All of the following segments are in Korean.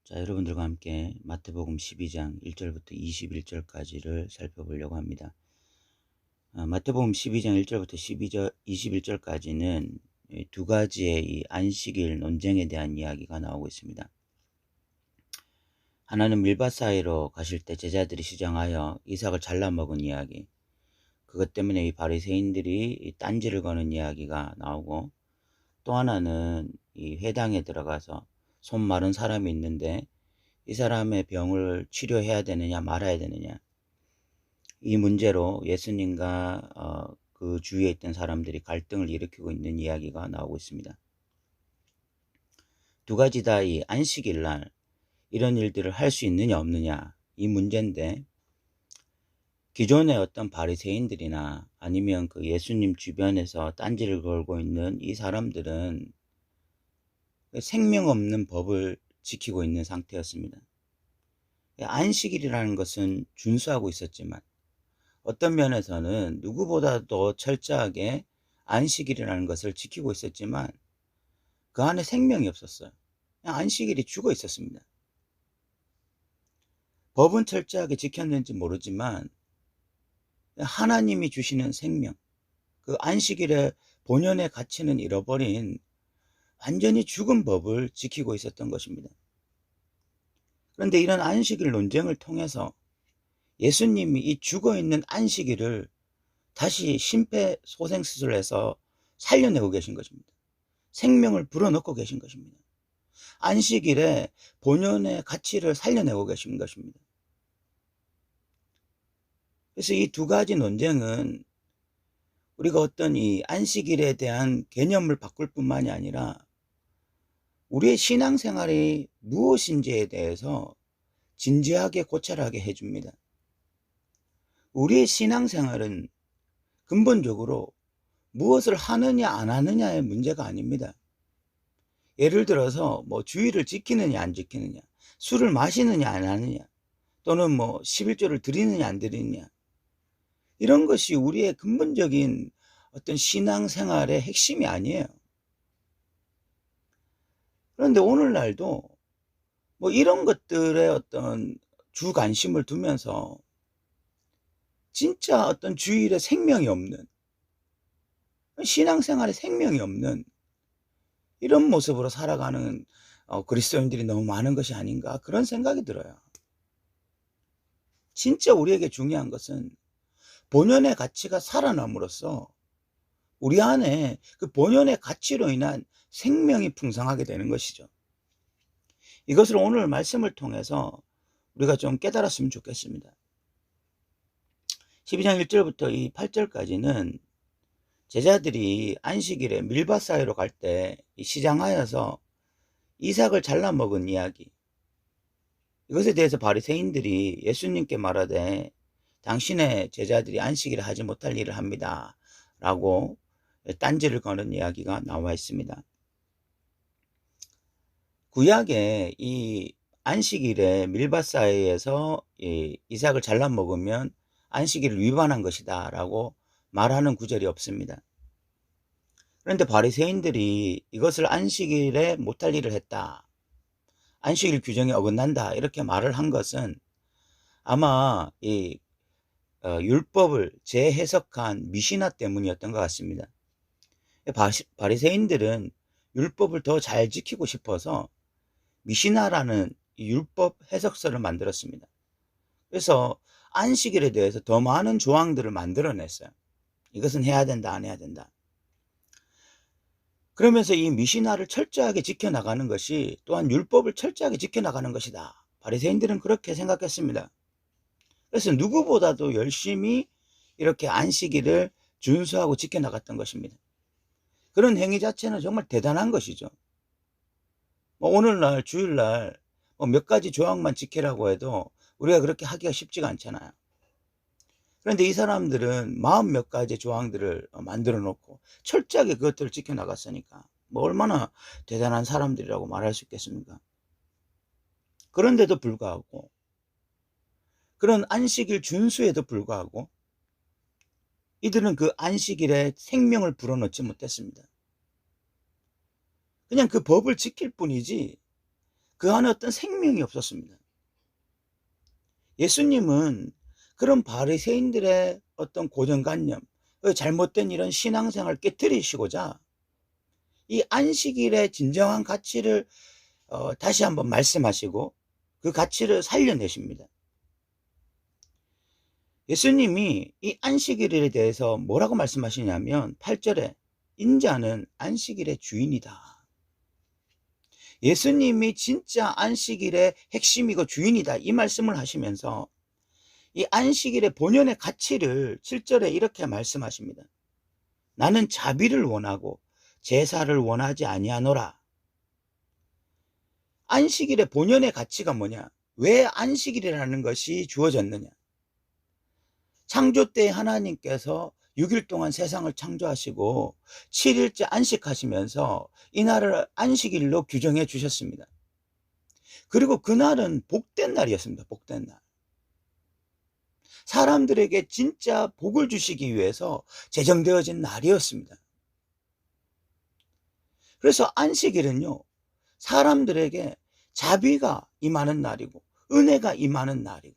자, 여러분들과 함께 마태복음 12장 1절부터 21절까지를 살펴보려고 합니다. 마태복음 12장 1절부터 21절까지는 두 가지의 이 안식일 논쟁에 대한 이야기가 나오고 있습니다. 하나는 밀밭 사이로 가실 때 제자들이 시장하여 이삭을 잘라 먹은 이야기, 그것 때문에 이 바리새인들이 이 딴지를 거는 이야기가 나오고, 또 하나는 이 회당에 들어가서 손 마른 사람이 있는데 이 사람의 병을 치료해야 되느냐 말아야 되느냐, 이 문제로 예수님과 그 주위에 있던 사람들이 갈등을 일으키고 있는 이야기가 나오고 있습니다. 두 가지 다 이 안식일 날 이런 일들을 할 수 있느냐 없느냐, 이 문제인데, 기존의 어떤 바리새인들이나 아니면 그 예수님 주변에서 딴지를 걸고 있는 이 사람들은 생명 없는 법을 지키고 있는 상태였습니다. 안식일이라는 것은 준수하고 있었지만 어떤 면에서는 누구보다도 철저하게 안식일이라는 것을 지키고 있었지만 그 안에 생명이 없었어요. 그냥 안식일이 죽어 있었습니다. 법은 철저하게 지켰는지 모르지만 하나님이 주시는 생명, 그 안식일의 본연의 가치는 잃어버린 완전히 죽은 법을 지키고 있었던 것입니다. 그런데 이런 안식일 논쟁을 통해서 예수님이 이 죽어있는 안식일을 다시 심폐소생술해서 살려내고 계신 것입니다. 생명을 불어넣고 계신 것입니다. 안식일의 본연의 가치를 살려내고 계신 것입니다. 그래서 이 두 가지 논쟁은 우리가 어떤 이 안식일에 대한 개념을 바꿀 뿐만이 아니라 우리의 신앙생활이 무엇인지에 대해서 진지하게 고찰하게 해줍니다. 우리의 신앙생활은 근본적으로 무엇을 하느냐 안 하느냐의 문제가 아닙니다. 예를 들어서 뭐 주의를 지키느냐 안 지키느냐, 술을 마시느냐 안 하느냐, 또는 뭐 11조를 드리느냐 안 드리느냐, 이런 것이 우리의 근본적인 어떤 신앙생활의 핵심이 아니에요. 그런데 오늘날도 뭐 이런 것들의 어떤 주관심을 두면서 진짜 어떤 주일에 생명이 없는, 신앙생활에 생명이 없는 이런 모습으로 살아가는 그리스도인들이 너무 많은 것이 아닌가, 그런 생각이 들어요. 진짜 우리에게 중요한 것은 본연의 가치가 살아남으로써 우리 안에 그 본연의 가치로 인한 생명이 풍성하게 되는 것이죠. 이것을 오늘 말씀을 통해서 우리가 좀 깨달았으면 좋겠습니다. 12장 1절부터 이 8절까지는 제자들이 안식일에 밀밭 사이로 갈 때 시장하여서 이삭을 잘라 먹은 이야기, 이것에 대해서 바리새인들이 예수님께 말하되 당신의 제자들이 안식일에 하지 못할 일을 합니다 라고 딴지를 거는 이야기가 나와 있습니다. 구약에 이 안식일에 밀밭 사이에서 이삭을 잘라 먹으면 안식일을 위반한 것이다 라고 말하는 구절이 없습니다. 그런데 바리새인들이 이것을 안식일에 못할 일을 했다, 안식일 규정에 어긋난다, 이렇게 말을 한 것은 아마 이 율법을 재해석한 미시나 때문이었던 것 같습니다. 바리새인들은 율법을 더 잘 지키고 싶어서 미시나라는 율법 해석서를 만들었습니다. 그래서 안식일에 대해서 더 많은 조항들을 만들어냈어요. 이것은 해야 된다, 안 해야 된다. 그러면서 이 미시나를 철저하게 지켜나가는 것이 또한 율법을 철저하게 지켜나가는 것이다, 바리새인들은 그렇게 생각했습니다. 그래서 누구보다도 열심히 이렇게 안식일을 준수하고 지켜나갔던 것입니다. 그런 행위 자체는 정말 대단한 것이죠. 오늘날 주일날 몇 가지 조항만 지키라고 해도 우리가 그렇게 하기가 쉽지가 않잖아요. 그런데 이 사람들은 40몇 가지 조항들을 만들어 놓고 철저하게 그것들을 지켜나갔으니까 얼마나 대단한 사람들이라고 말할 수 있겠습니까? 그런데도 불구하고, 그런 안식일 준수에도 불구하고 이들은 그 안식일에 생명을 불어넣지 못했습니다. 그냥 그 법을 지킬 뿐이지 그 안에 어떤 생명이 없었습니다. 예수님은 그런 바리새인들의 어떤 고정관념, 잘못된 이런 신앙생활을 깨뜨리시고자 이 안식일의 진정한 가치를 다시 한번 말씀하시고 그 가치를 살려내십니다. 예수님이 이 안식일에 대해서 뭐라고 말씀하시냐면 8절에 인자는 안식일의 주인이다. 예수님이 진짜 안식일의 핵심이고 주인이다, 이 말씀을 하시면서 이 안식일의 본연의 가치를 7절에 이렇게 말씀하십니다. 나는 자비를 원하고 제사를 원하지 아니하노라. 안식일의 본연의 가치가 뭐냐? 왜 안식일이라는 것이 주어졌느냐? 창조 때 하나님께서 6일 동안 세상을 창조하시고 7일째 안식하시면서 이날을 안식일로 규정해 주셨습니다. 그리고 그날은 복된 날이었습니다. 복된 날. 사람들에게 진짜 복을 주시기 위해서 제정되어진 날이었습니다. 그래서 안식일은요, 사람들에게 자비가 임하는 날이고 은혜가 임하는 날이고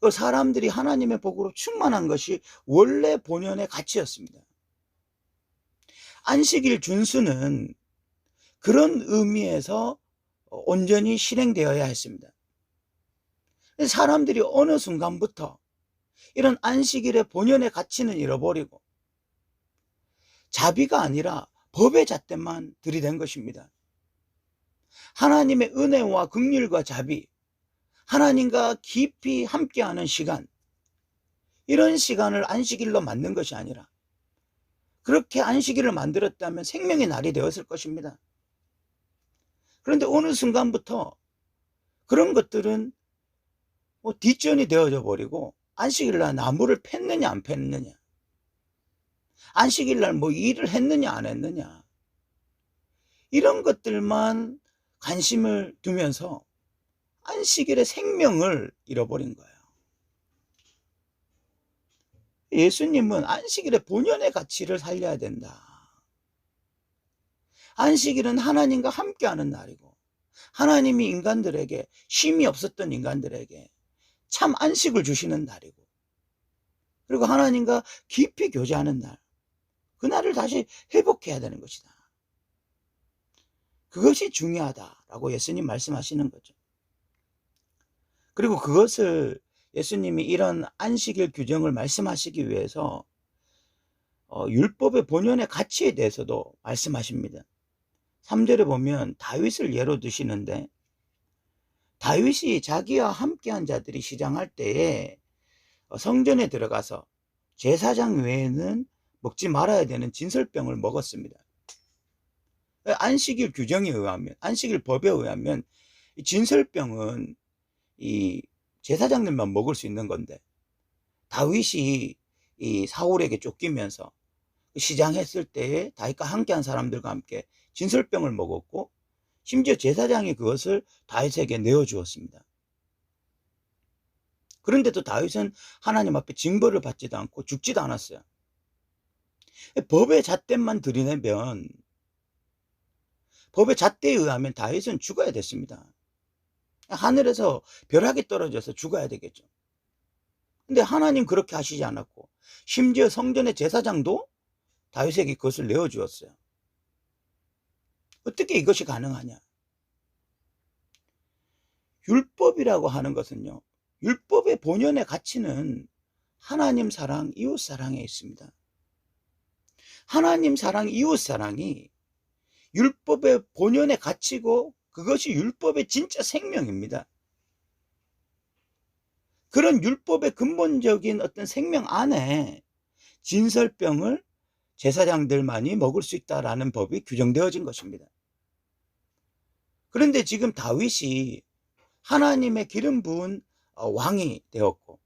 그 사람들이 하나님의 복으로 충만한 것이 원래 본연의 가치였습니다. 안식일 준수는 그런 의미에서 온전히 실행되어야 했습니다. 사람들이 어느 순간부터 이런 안식일의 본연의 가치는 잃어버리고 자비가 아니라 법의 잣대만 들이댄 것입니다. 하나님의 은혜와 긍휼과 자비, 하나님과 깊이 함께하는 시간, 이런 시간을 안식일로 만든 것이 아니라 그렇게 안식일을 만들었다면 생명의 날이 되었을 것입니다. 그런데 어느 순간부터 그런 것들은 뒷전이 되어져 버리고 안식일날 나무를 팼느냐 안 팼느냐, 안식일날 일을 했느냐 안 했느냐, 이런 것들만 관심을 두면서 안식일의 생명을 잃어버린 거예요. 예수님은 안식일의 본연의 가치를 살려야 된다. 안식일은 하나님과 함께하는 날이고 하나님이 인간들에게, 쉼이 없었던 인간들에게 참 안식을 주시는 날이고 그리고 하나님과 깊이 교제하는 날, 그날을 다시 회복해야 되는 것이다. 그것이 중요하다라고 예수님 말씀하시는 거죠. 그리고 그것을 예수님이 이런 안식일 규정을 말씀하시기 위해서 율법의 본연의 가치에 대해서도 말씀하십니다. 3절에 보면 다윗을 예로 드시는데, 다윗이 자기와 함께한 자들이 시장할 때에 성전에 들어가서 제사장 외에는 먹지 말아야 되는 진설병을 먹었습니다. 안식일 규정에 의하면, 안식일 법에 의하면 이 진설병은 이 제사장들만 먹을 수 있는 건데, 다윗이 이 사울에게 쫓기면서 시장했을 때에 다윗과 함께한 사람들과 함께 진설병을 먹었고 심지어 제사장이 그것을 다윗에게 내어주었습니다. 그런데도 다윗은 하나님 앞에 징벌을 받지도 않고 죽지도 않았어요. 법의 잣대만 들이내면, 법의 잣대에 의하면 다윗은 죽어야 됐습니다. 하늘에서 벼락이 떨어져서 죽어야 되겠죠. 근데 하나님 그렇게 하시지 않았고 심지어 성전의 제사장도 다윗에게 그것을 내어주었어요. 어떻게 이것이 가능하냐? 율법이라고 하는 것은요, 율법의 본연의 가치는 하나님 사랑, 이웃 사랑에 있습니다. 하나님 사랑, 이웃 사랑이 율법의 본연의 가치고 그것이 율법의 진짜 생명입니다. 그런 율법의 근본적인 어떤 생명 안에 진설병을 제사장들만이 먹을 수 있다라는 법이 규정되어진 것입니다. 그런데 지금 다윗이 하나님의 기름 부은 왕이 되었고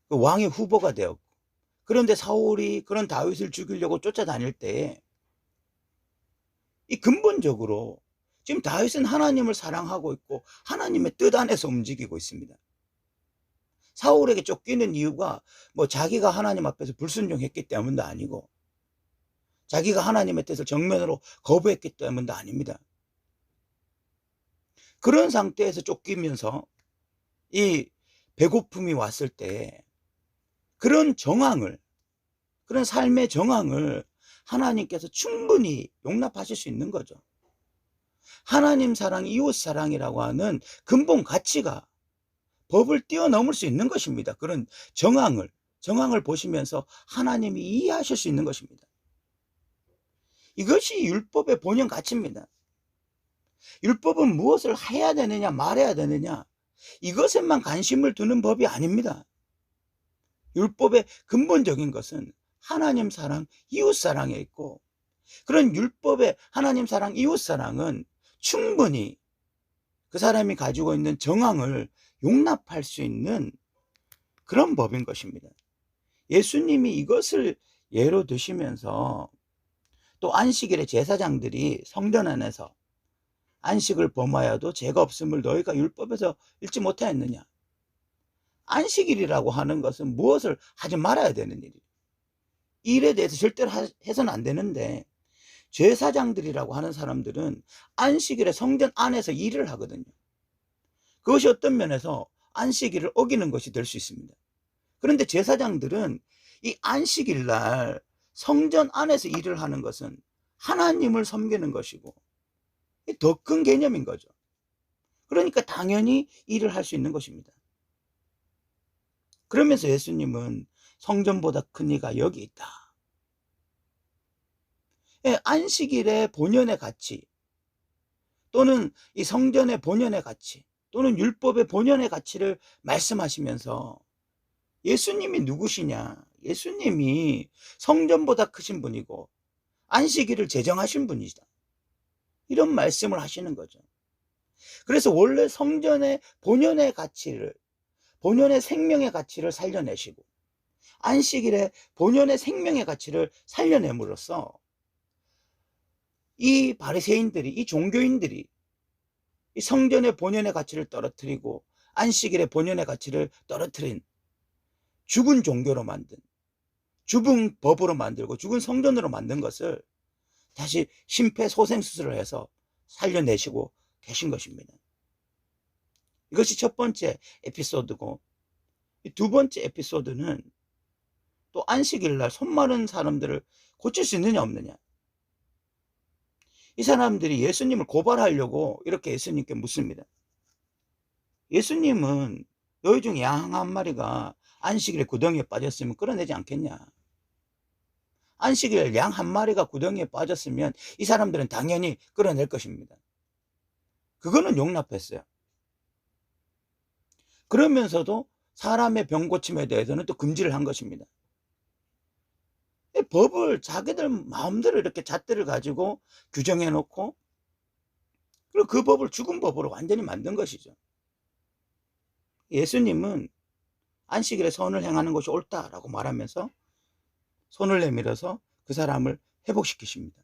그 왕의 후보가 되었고, 그런데 사울이 그런 다윗을 죽이려고 쫓아다닐 때에 이 근본적으로 지금 다윗은 하나님을 사랑하고 있고 하나님의 뜻 안에서 움직이고 있습니다. 사울에게 쫓기는 이유가 자기가 하나님 앞에서 불순종했기 때문도 아니고 자기가 하나님의 뜻을 정면으로 거부했기 때문도 아닙니다. 그런 상태에서 쫓기면서 이 배고픔이 왔을 때 그런 정황을, 그런 삶의 정황을 하나님께서 충분히 용납하실 수 있는 거죠. 하나님 사랑, 이웃 사랑이라고 하는 근본 가치가 법을 뛰어넘을 수 있는 것입니다. 그런 정황을 보시면서 하나님이 이해하실 수 있는 것입니다. 이것이 율법의 본연 가치입니다. 율법은 무엇을 해야 되느냐 말해야 되느냐, 이것에만 관심을 두는 법이 아닙니다. 율법의 근본적인 것은 하나님 사랑, 이웃 사랑에 있고, 그런 율법의 하나님 사랑, 이웃 사랑은 충분히 그 사람이 가지고 있는 정황을 용납할 수 있는 그런 법인 것입니다. 예수님이 이것을 예로 드시면서 또 안식일에 제사장들이 성전 안에서 안식을 범하여도 죄가 없음을 너희가 율법에서 읽지 못하였느냐. 안식일이라고 하는 것은 무엇을 하지 말아야 되는 일이에요. 일에 대해서 절대로 해서는 안 되는데, 제사장들이라고 하는 사람들은 안식일에 성전 안에서 일을 하거든요. 그것이 어떤 면에서 안식일을 어기는 것이 될 수 있습니다. 그런데 제사장들은 이 안식일 날 성전 안에서 일을 하는 것은 하나님을 섬기는 것이고 더 큰 개념인 거죠. 그러니까 당연히 일을 할 수 있는 것입니다. 그러면서 예수님은 성전보다 큰 이가 여기 있다. 안식일의 본연의 가치, 또는 이 성전의 본연의 가치, 또는 율법의 본연의 가치를 말씀하시면서 예수님이 누구시냐? 예수님이 성전보다 크신 분이고 안식일을 제정하신 분이다. 이런 말씀을 하시는 거죠. 그래서 원래 성전의 본연의 가치를, 본연의 생명의 가치를 살려내시고 안식일의 본연의 생명의 가치를 살려냄으로써 이 바리새인들이, 이 종교인들이 이 성전의 본연의 가치를 떨어뜨리고 안식일의 본연의 가치를 떨어뜨린 죽은 종교로 만든, 죽은 법으로 만들고 죽은 성전으로 만든 것을 다시 심폐소생술을 해서 살려내시고 계신 것입니다. 이것이 첫 번째 에피소드고, 두 번째 에피소드는 또 안식일 날 손 마른 사람들을 고칠 수 있느냐 없느냐. 이 사람들이 예수님을 고발하려고 이렇게 예수님께 묻습니다. 예수님은 너희 중 양 한 마리가 안식일에 구덩이에 빠졌으면 끌어내지 않겠냐. 안식일 양 한 마리가 구덩이에 빠졌으면 이 사람들은 당연히 끌어낼 것입니다. 그거는 용납했어요. 그러면서도 사람의 병 고침에 대해서는 또 금지를 한 것입니다. 법을 자기들 마음대로 이렇게 잣대를 가지고 규정해 놓고, 그리고 그 법을 죽은 법으로 완전히 만든 것이죠. 예수님은 안식일에 선을 행하는 것이 옳다라고 말하면서 손을 내밀어서 그 사람을 회복시키십니다.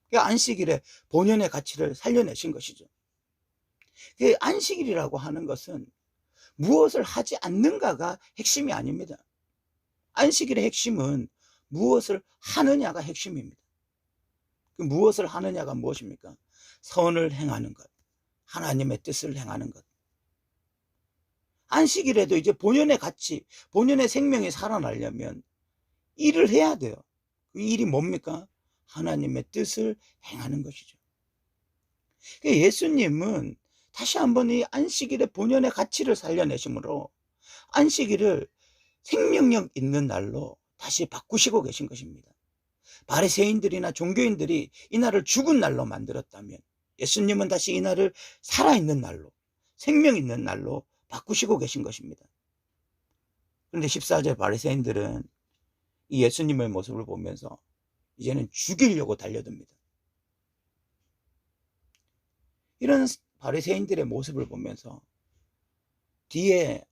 그러니까 안식일의 본연의 가치를 살려내신 것이죠. 안식일이라고 하는 것은 무엇을 하지 않는가가 핵심이 아닙니다. 안식일의 핵심은 무엇을 하느냐가 핵심입니다. 그 무엇을 하느냐가 무엇입니까? 선을 행하는 것, 하나님의 뜻을 행하는 것. 안식일에도 이제 본연의 가치, 본연의 생명이 살아나려면 일을 해야 돼요. 그 일이 뭡니까? 하나님의 뜻을 행하는 것이죠. 예수님은 다시 한번 이 안식일의 본연의 가치를 살려내심으로 안식일을 생명력 있는 날로 다시 바꾸시고 계신 것입니다. 바리새인들이나 종교인들이 이 날을 죽은 날로 만들었다면 예수님은 다시 이 날을 살아있는 날로, 생명 있는 날로 바꾸시고 계신 것입니다. 그런데 14절 바리새인들은 이 예수님의 모습을 보면서 이제는 죽이려고 달려듭니다. 이런 바리새인들의 모습을 보면서 뒤에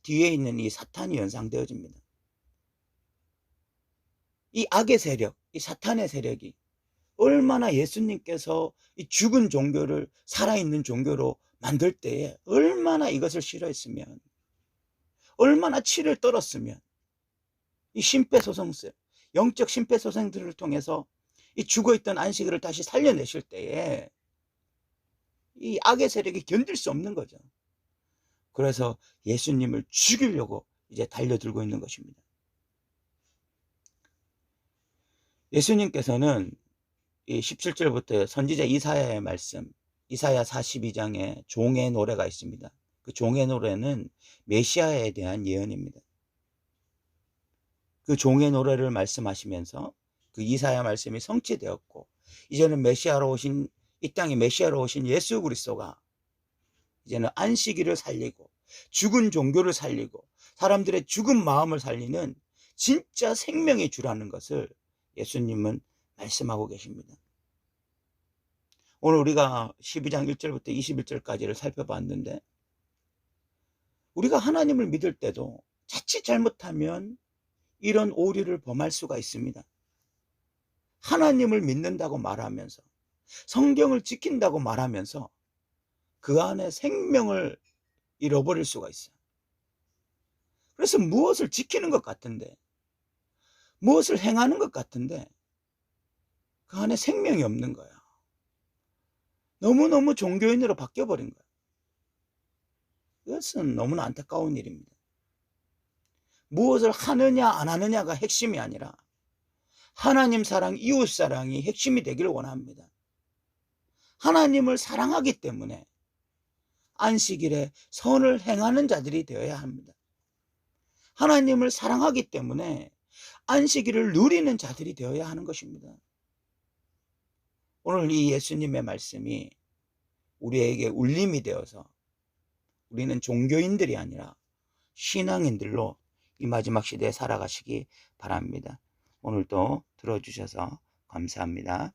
있는 이 사탄이 연상되어집니다. 이 악의 세력, 이 사탄의 세력이 얼마나 예수님께서 이 죽은 종교를 살아있는 종교로 만들 때에 얼마나 이것을 싫어했으면, 얼마나 치를 떨었으면, 이 심폐소생술, 영적 심폐소생술을 통해서 이 죽어있던 안식일을 다시 살려내실 때에 이 악의 세력이 견딜 수 없는 거죠. 그래서 예수님을 죽이려고 이제 달려들고 있는 것입니다. 예수님께서는 이 17절부터 선지자 이사야의 말씀, 이사야 42장에 종의 노래가 있습니다. 그 종의 노래는 메시아에 대한 예언입니다. 그 종의 노래를 말씀하시면서 그 이사야 말씀이 성취되었고, 이제는 메시아로 오신, 이 땅에 메시아로 오신 예수 그리스도가 이제는 안식일을 살리고 죽은 종교를 살리고 사람들의 죽은 마음을 살리는 진짜 생명의 주라는 것을 예수님은 말씀하고 계십니다. 오늘 우리가 12장 1절부터 21절까지를 살펴봤는데, 우리가 하나님을 믿을 때도 자칫 잘못하면 이런 오류를 범할 수가 있습니다. 하나님을 믿는다고 말하면서, 성경을 지킨다고 말하면서 그 안에 생명을 잃어버릴 수가 있어요. 그래서 무엇을 지키는 것 같은데, 무엇을 행하는 것 같은데 그 안에 생명이 없는 거야. 너무너무 종교인으로 바뀌어버린 거야. 이것은 너무나 안타까운 일입니다. 무엇을 하느냐 안 하느냐가 핵심이 아니라 하나님 사랑, 이웃 사랑이 핵심이 되기를 원합니다. 하나님을 사랑하기 때문에 안식일에 선을 행하는 자들이 되어야 합니다. 하나님을 사랑하기 때문에 안식일을 누리는 자들이 되어야 하는 것입니다. 오늘 이 예수님의 말씀이 우리에게 울림이 되어서 우리는 종교인들이 아니라 신앙인들로 이 마지막 시대에 살아가시기 바랍니다. 오늘도 들어주셔서 감사합니다.